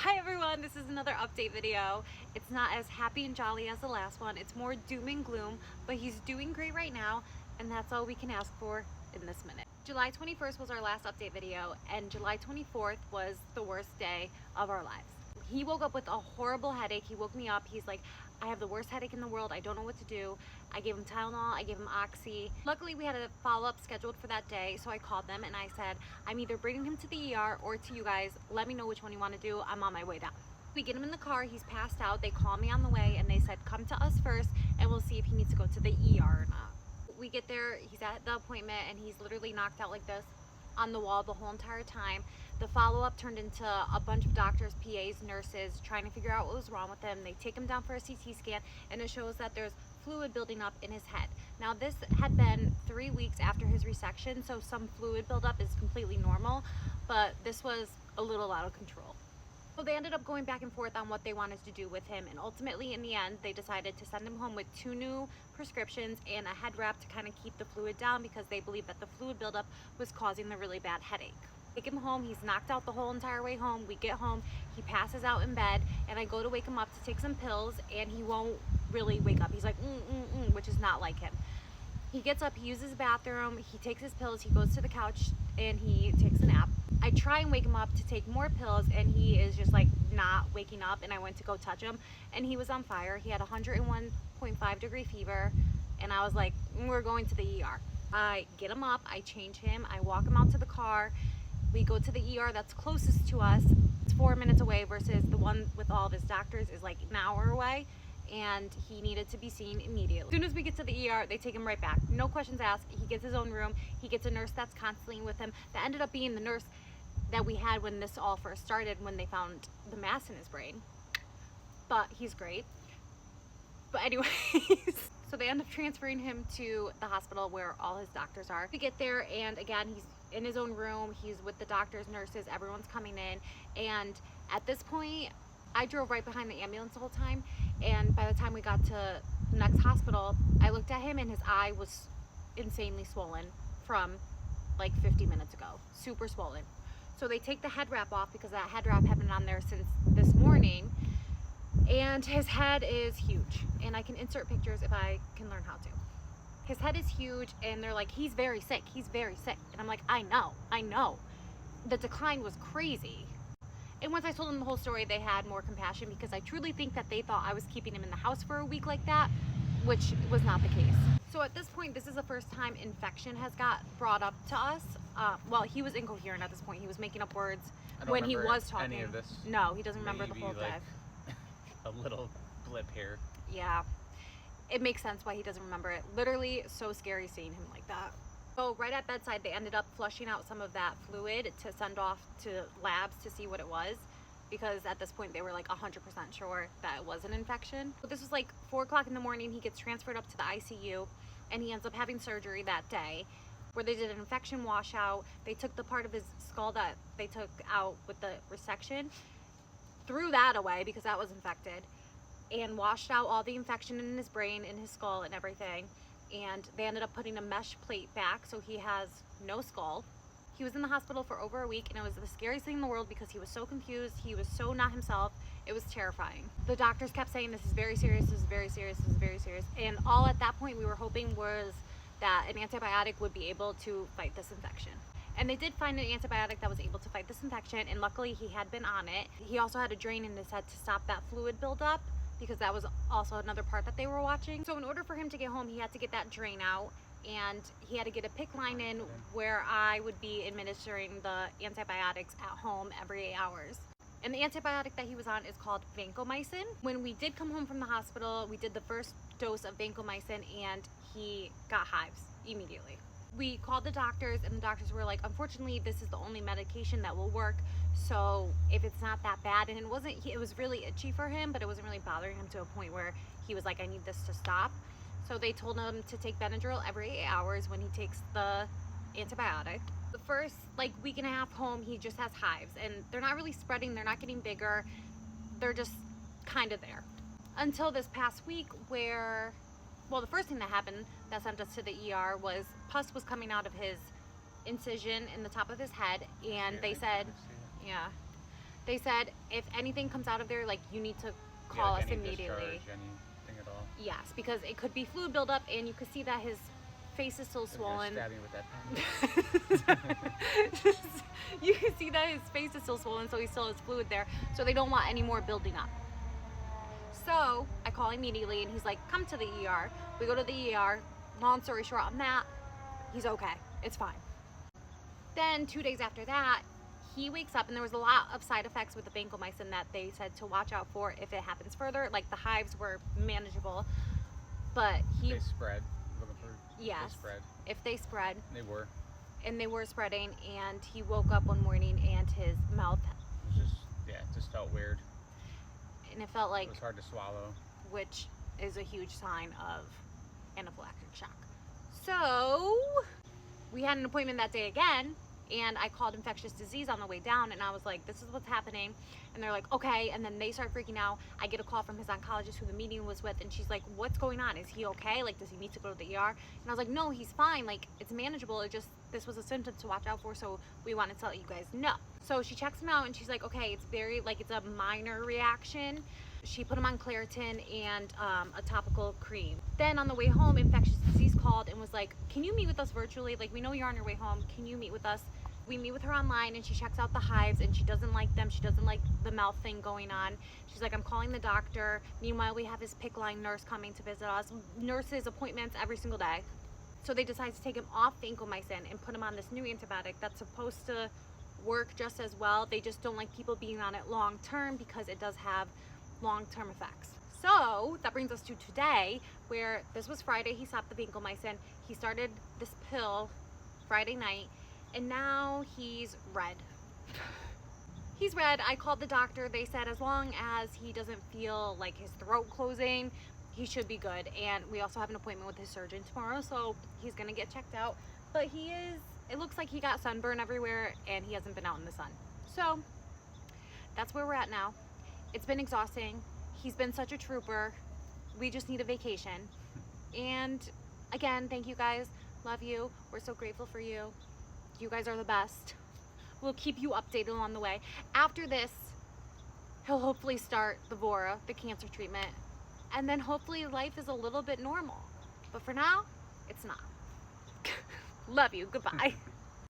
Hi everyone, this is another update video. It's not as happy and jolly as the last one. It's more doom and gloom, but he's doing great right now, and that's all we can ask for in this minute. July 21st was our last update video, and July 24th was the worst day of our lives. He woke up with a horrible headache. He woke me up. He's like, I have the worst headache in the world. I don't know what to do. I gave him Tylenol. I gave him Oxy. Luckily, we had a follow-up scheduled for that day, so I called them and I said, I'm either bringing him to the ER or to you guys. Let me know which one you want to do. I'm on my way down. We get him in the car. He's passed out. They call me on the way and they said, come to us first and we'll see if he needs to go to the ER or not. We get there. He's at the appointment and he's literally knocked out like this on the wall the whole entire time. The follow-up turned into a bunch of doctors, PAs, nurses trying to figure out what was wrong with him. They take him down for a CT scan and it shows that there's fluid building up in his head. Now this had been 3 weeks after his resection, so some fluid buildup is completely normal, but this was a little out of control. So they ended up going back and forth on what they wanted to do with him, and ultimately in the end they decided to send him home with 2 new prescriptions and a head wrap to kind of keep the fluid down because they believed that the fluid buildup was causing the really bad headache. Take him home. He's knocked out the whole entire way home. We get home, he passes out in bed, and I go to wake him up to take some pills, and he won't really wake up. He's like which is not like him. He gets up, he uses the bathroom, he takes his pills, he goes to the couch and he takes a nap. I try and wake him up to take more pills and he is just like not waking up, and I went to go touch him and he was on fire. He had 101.5 degree fever and I was like, we're going to the ER. I get him up, I change him, I walk him out to the car. We go to the ER that's closest to us. It's 4 minutes away versus the one with all of his doctors is like an hour away, and he needed to be seen immediately. As soon as we get to the ER, they take him right back. No questions asked. He gets his own room. He gets a nurse that's constantly with him. That ended up being the nurse that we had when this all first started, when they found the mass in his brain. But he's great. But anyways, so they end up transferring him to the hospital where all his doctors are. We get there and again, he's in his own room. He's with the doctors, nurses, everyone's coming in. And at this point, I drove right behind the ambulance the whole time. And by the time we got to the next hospital, I looked at him and his eye was insanely swollen from like 50 minutes ago, super swollen. So they take the head wrap off because that head wrap had been on there since this morning. And his head is huge, and I can insert pictures if I can learn how to. His head is huge and they're like, he's very sick, and I'm like, I know the decline was crazy. And once I told them the whole story, they had more compassion because I truly think that they thought I was keeping him in the house for a week like that, which was not the case. So at this point, this is the first time infection has got brought up to us. Well, he was incoherent at this point. He was making up words when he was talking. Any of this. No, he doesn't remember the whole dive. A little blip here. Yeah, it makes sense why he doesn't remember it. Literally so scary seeing him like that. So right at bedside, they ended up flushing out some of that fluid to send off to labs to see what it was, because at this point they were like 100% sure that it was an infection. But this was like 4 o'clock in the morning. He gets transferred up to the ICU and he ends up having surgery that day where they did an infection washout. They took the part of his skull that they took out with the resection, threw that away because that was infected, and washed out all the infection in his brain, in his skull and everything. And they ended up putting a mesh plate back so he has no skull. He was in the hospital for over a week and it was the scariest thing in the world because he was so confused. He was so not himself. It was terrifying. The doctors kept saying, this is very serious, this is very serious, this is very serious. And all at that point we were hoping was that an antibiotic would be able to fight this infection. And they did find an antibiotic that was able to fight this infection, and luckily he had been on it. He also had a drain in his head to stop that fluid buildup because that was also another part that they were watching. So in order for him to get home, he had to get that drain out, and he had to get a PICC line in where I would be administering the antibiotics at home every 8 hours. And the antibiotic that he was on is called vancomycin. When we did come home from the hospital, we did the first dose of vancomycin and he got hives immediately. We called the doctors and the doctors were like, unfortunately, this is the only medication that will work. So if it's not that bad, and it was really itchy for him, but it wasn't really bothering him to a point where he was like, I need this to stop. So they told him to take Benadryl every 8 hours when he takes the antibiotic. The first like week and a half home, he just has hives and they're not really spreading. They're not getting bigger. They're just kind of there until this past week where, well, the first thing that happened that sent us to the ER was pus was coming out of his incision in the top of his head, and they said, yeah, They said if anything comes out of there, like, you need to call like us any immediately. discharge, anything at all. Yes, because it could be fluid buildup, and you could see that his face is still They're gonna swollen. stab me with that pen. You can see that his face is still swollen, so he still has fluid there. So they don't want any more building up. So I call immediately, and he's like, come to the ER. We go to the ER. Long story short on that, he's okay. It's fine. Then 2 days after that, he wakes up, and there was a lot of side effects with the vancomycin that they said to watch out for if it happens further. Like, the hives were manageable, but he... They spread. Looking for Yes. They spread. If they spread, They were. and they were spreading, and he woke up one morning and his mouth, It was just, yeah, it just felt weird. and it felt like, It was hard to swallow. which is a huge sign of anaphylactic shock. So we had an appointment that day again, and I called infectious disease on the way down, and I was like, this is what's happening. And they're like, okay. And then they start freaking out. I get a call from his oncologist who the meeting was with, and she's like, what's going on? Is he okay? Like, does he need to go to the ER? And I was like, no, he's fine. Like, it's manageable. It just, this was a symptom to watch out for, so we wanted to let you guys know. So she checks him out, and she's like, okay, it's very, like, it's a minor reaction. She put him on Claritin and a topical cream. Then on the way home, infectious disease called and was like, can you meet with us virtually? Like, we know you're on your way home. Can you meet with us? We meet with her online, and she checks out the hives, and she doesn't like them. She doesn't like the mouth thing going on. She's like, I'm calling the doctor. Meanwhile, we have his PICC line nurse coming to visit us. Nurses appointments every single day. So they decide to take him off vancomycin and put him on this new antibiotic that's supposed to work just as well. They just don't like people being on it long term because it does have long-term effects. So that brings us to today, where this was Friday. He stopped the vancomycin. He started this pill Friday night, and now he's red. He's red. I called the doctor. They said as long as he doesn't feel like his throat closing, he should be good. And we also have an appointment with his surgeon tomorrow, so he's gonna get checked out. But he is, it looks like he got sunburn everywhere, and he hasn't been out in the sun. So that's where we're at now. It's been exhausting. He's been such a trooper. We just need a vacation. And again, thank you guys. Love you. We're so grateful for you. You guys are the best. We'll keep you updated along the way. After this, he'll hopefully start the Vora, the cancer treatment. And then hopefully life is a little bit normal. But for now, it's not. Love you. Goodbye.